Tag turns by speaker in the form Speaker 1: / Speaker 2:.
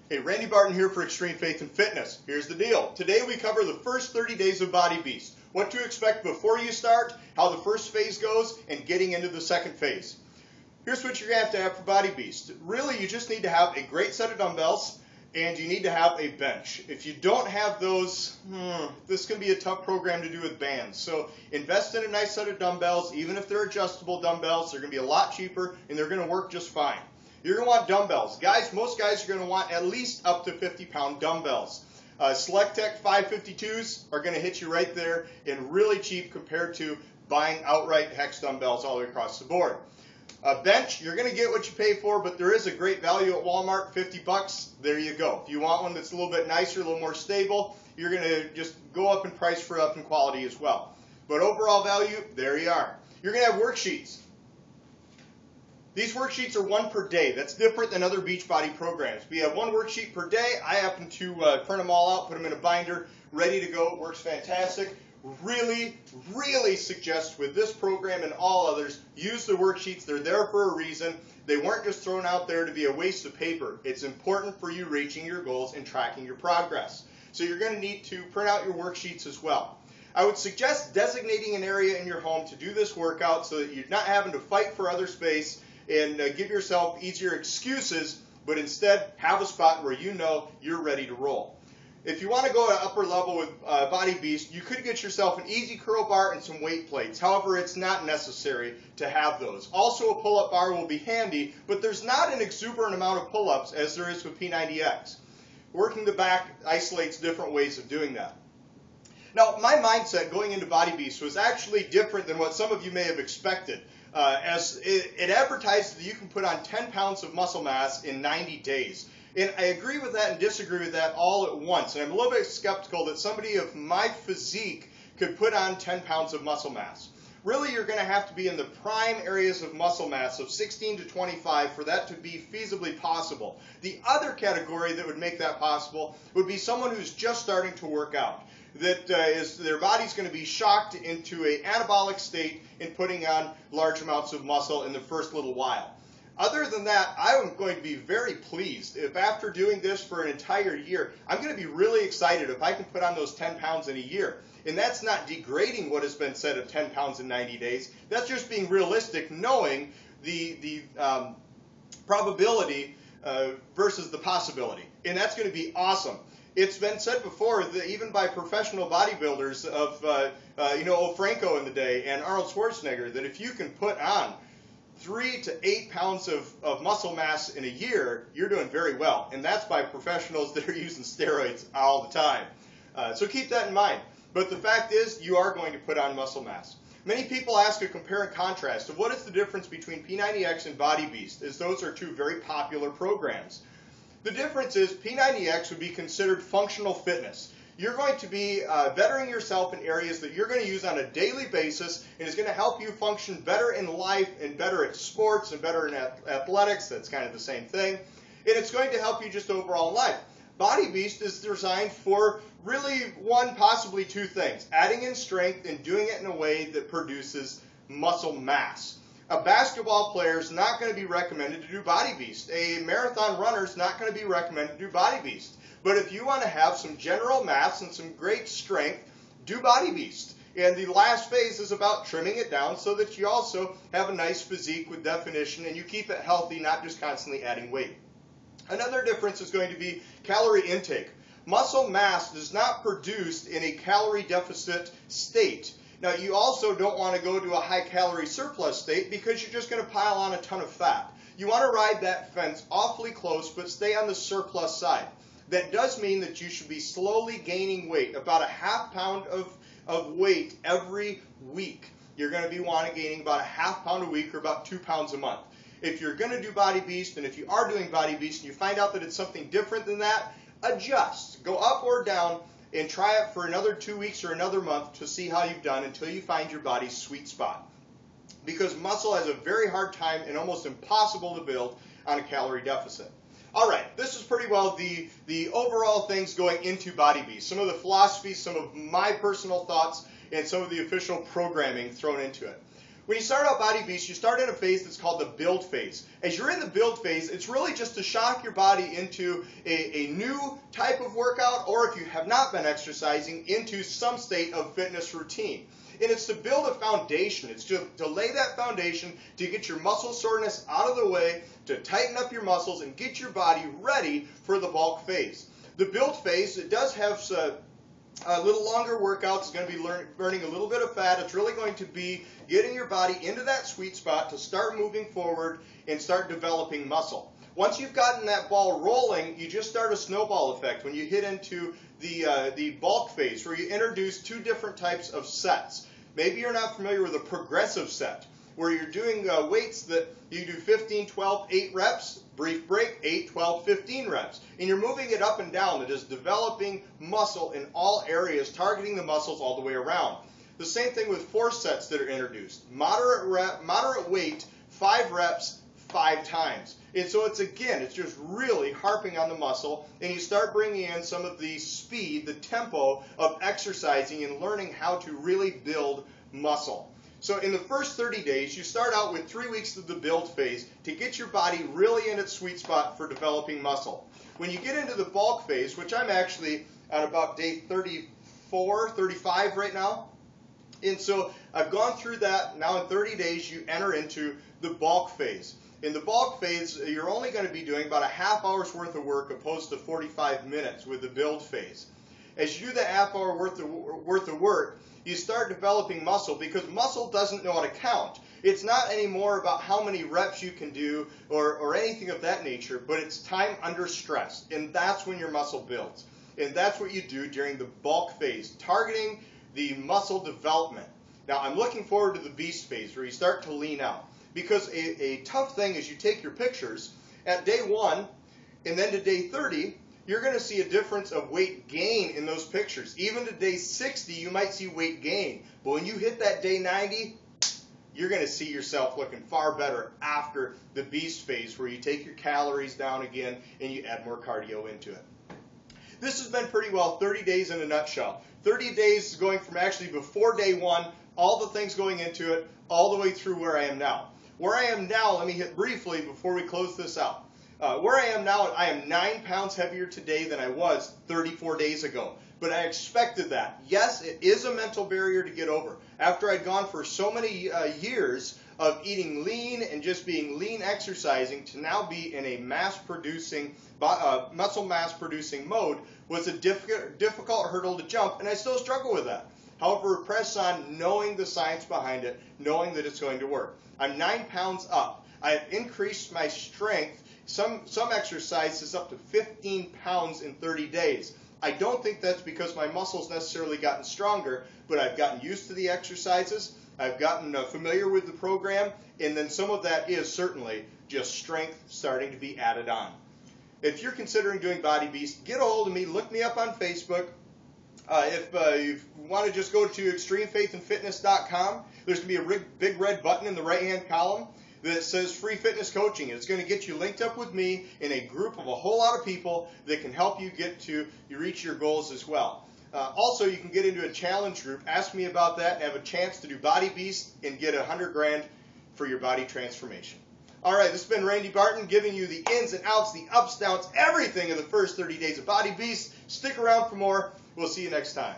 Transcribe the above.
Speaker 1: Hey, Randy Barton here for Extreme Faith and Fitness. Here's the deal. Today we cover the first 30 days of Body Beast, what to expect before you start, how the first phase goes, and getting into the second phase. Here's what you're going to have for Body Beast. Really, you just need to have a great set of dumbbells, and you need to have a bench. If you don't have those, this can be a tough program to do with bands. So invest in a nice set of dumbbells. Even if they're adjustable dumbbells, they're going to be a lot cheaper, and they're going to work just fine. You're going to want dumbbells. Guys, most guys are going to want at least up to 50-pound dumbbells. SelectTech 552s are going to hit you right there and really cheap compared to buying outright hex dumbbells all the way across the board. A bench, you're going to get what you pay for, but there is a great value at Walmart, 50 bucks. There you go. If you want one that's a little bit nicer, a little more stable, you're going to just go up in price for up in quality as well. But overall value, there you are. You're going to have worksheets. These worksheets are one per day. That's different than other Beachbody programs. We have one worksheet per day. I happen to print them all out, put them in a binder, ready to go. It works fantastic. Really, really suggest with this program and all others, use the worksheets. They're there for a reason. They weren't just thrown out there to be a waste of paper. It's important for you reaching your goals and tracking your progress. So you're going to need to print out your worksheets as well. I would suggest designating an area in your home to do this workout so that you're not having to fight for other space and give yourself easier excuses, but instead have a spot where you know you're ready to roll. If you want to go to upper level with Body Beast, you could get yourself an easy curl bar and some weight plates. However, it's not necessary to have those. Also, a pull-up bar will be handy, but there's not an exuberant amount of pull-ups as there is with P90X. Working the back isolates different ways of doing that. Now, my mindset going into Body Beast was actually different than what some of you may have expected. As it advertised that you can put on 10 pounds of muscle mass in 90 days. And I agree with that and disagree with that all at once. And I'm a little bit skeptical that somebody of my physique could put on 10 pounds of muscle mass. Really, you're going to have to be in the prime areas of muscle mass of 16 to 25 for that to be feasibly possible. The other category that would make that possible would be someone who's just starting to work out. That their body's going to be shocked into an anabolic state in putting on large amounts of muscle in the first little while. Other than that, I'm going to be very pleased if after doing this for an entire year, I'm going to be really excited if I can put on those 10 pounds in a year. And that's not degrading what has been said of 10 pounds in 90 days. That's just being realistic, knowing the probability versus the possibility. And that's going to be awesome. It's been said before, that even by professional bodybuilders of, Franco in the day and Arnold Schwarzenegger, that if you can put on 3 to 8 pounds of muscle mass in a year, you're doing very well. And that's by professionals that are using steroids all the time. So keep that in mind. But the fact is, you are going to put on muscle mass. Many people ask a compare and contrast of what is the difference between P90X and Body Beast, as those are two very popular programs. The difference is P90X would be considered functional fitness. You're going to be bettering yourself in areas that you're going to use on a daily basis and is going to help you function better in life and better at sports and better in athletics. That's kind of the same thing. And it's going to help you just overall in life. Body Beast is designed for really one, possibly two things. Adding in strength and doing it in a way that produces muscle mass. A basketball player is not going to be recommended to do Body Beast. A marathon runner is not going to be recommended to do Body Beast. But if you want to have some general mass and some great strength, do Body Beast. And the last phase is about trimming it down so that you also have a nice physique with definition and you keep it healthy, not just constantly adding weight. Another difference is going to be calorie intake. Muscle mass is not produced in a calorie deficit state. Now, you also don't want to go to a high-calorie surplus state because you're just going to pile on a ton of fat. You want to ride that fence awfully close, but stay on the surplus side. That does mean that you should be slowly gaining weight, about a half pound of weight every week. You're going to be gaining about a half pound a week or about 2 pounds a month. If you're going to do Body Beast, and if you are doing Body Beast and you find out that it's something different than that, adjust. Go up or down and try it for another 2 weeks or another month to see how you've done until you find your body's sweet spot. Because muscle has a very hard time and almost impossible to build on a calorie deficit. All right, this is pretty well the overall things going into Body Beast. Some of the philosophy, some of my personal thoughts, and some of the official programming thrown into it. When you start out Body Beast, you start in a phase that's called the build phase. As you're in the build phase, it's really just to shock your body into a new type of workout, or if you have not been exercising, into some state of fitness routine. And it's to build a foundation. It's to lay that foundation to get your muscle soreness out of the way, to tighten up your muscles and get your body ready for the bulk phase. The build phase, it does have a little longer workouts. It's going to be burning a little bit of fat. It's really going to be getting your body into that sweet spot to start moving forward and start developing muscle. Once you've gotten that ball rolling, you just start a snowball effect when you hit into the bulk phase, where you introduce two different types of sets. Maybe you're not familiar with a progressive set, where you're doing weights that you do 15, 12, 8 reps, brief break, 8, 12, 15 reps. And you're moving it up and down. That is developing muscle in all areas, targeting the muscles all the way around. The same thing with 4 sets that are introduced. Moderate weight, 5 reps, 5 times. And so it's just really harping on the muscle, and you start bringing in some of the speed, the tempo of exercising and learning how to really build muscle. So in the first 30 days, you start out with 3 weeks of the build phase to get your body really in its sweet spot for developing muscle. When you get into the bulk phase, which I'm actually at about day 34, 35 right now, and so I've gone through that. Now in 30 days, you enter into the bulk phase. In the bulk phase, you're only going to be doing about a half hour's worth of work opposed to 45 minutes with the build phase. As you do that half hour worth of work, you start developing muscle, because muscle doesn't know how to count. It's not anymore about how many reps you can do or anything of that nature, but it's time under stress, and that's when your muscle builds. And that's what you do during the bulk phase, targeting the muscle development. Now, I'm looking forward to the beast phase, where you start to lean out. Because a tough thing is, you take your pictures at day 1 and then to day 30, you're going to see a difference of weight gain in those pictures. Even to day 60, you might see weight gain. But when you hit that day 90, you're going to see yourself looking far better after the beast phase, where you take your calories down again and you add more cardio into it. This has been pretty well 30 days in a nutshell. 30 days going from actually before day 1, all the things going into it, all the way through where I am now. Where I am now, let me hit briefly before we close this out. Where I am now, I am 9 pounds heavier today than I was 34 days ago. But I expected that. Yes, it is a mental barrier to get over. After I'd gone for so many years of eating lean and just being lean exercising, to now be in a muscle mass producing mode was a difficult hurdle to jump, and I still struggle with that. However, press on, knowing the science behind it, knowing that it's going to work. I'm 9 pounds up. I have increased my strength, some exercises up to 15 pounds in 30 days. I don't think that's because my muscles necessarily gotten stronger, but I've gotten used to the exercises. I've gotten familiar with the program, and then some of that is certainly just strength starting to be added on. If you're considering doing Body Beast, get a hold of me. Look me up on Facebook. If you want to just go to extremefaithandfitness.com, there's going to be a big red button in the right-hand column that says free fitness coaching. It's going to get you linked up with me in a group of a whole lot of people that can help you reach your goals as well. Also, you can get into a challenge group, ask me about that, and have a chance to do Body Beast and get $100 grand for your body transformation. All right, this has been Randy Barton giving you the ins and outs, the ups, downs, everything of the first 30 days of Body Beast. Stick around for more. We'll see you next time.